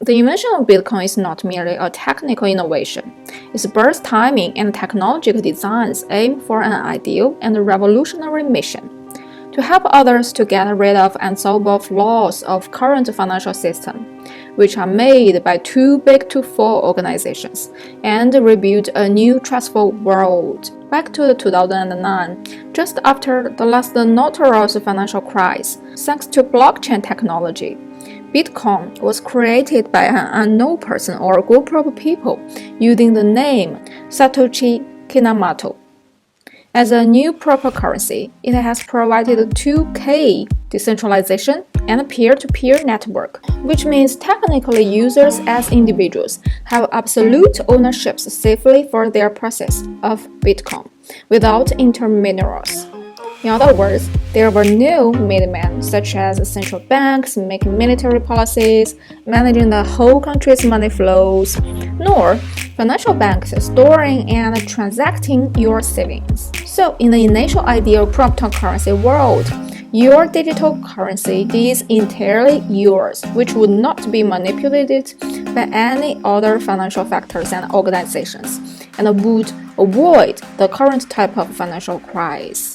The invention of Bitcoin is not merely a technical innovation. Its birth timing and technological designs aim for an ideal and revolutionary mission: to help others to get rid of unsolvable flaws of current financial system, which are made by too big to fall organizations, and rebuild a new trustful world. Back to 2009, just after the last notorious financial crisis, thanks to blockchain technology, Bitcoin was created by an unknown person or group of people using the name Satoshi Nakamoto. As a new proper currency, it has provided 2K decentralization and peer-to-peer network, which means technically users as individuals have absolute ownership safely for their process of Bitcoin without intermediaries. In other words, there were no middlemen such as central banks making monetary policies, managing the whole country's money flows, nor financial banks storing and transacting your savings. So, in the initial ideal cryptocurrency world, your digital currency is entirely yours, which would not be manipulated by any other financial factors and organizations, and would avoid the current type of financial crisis.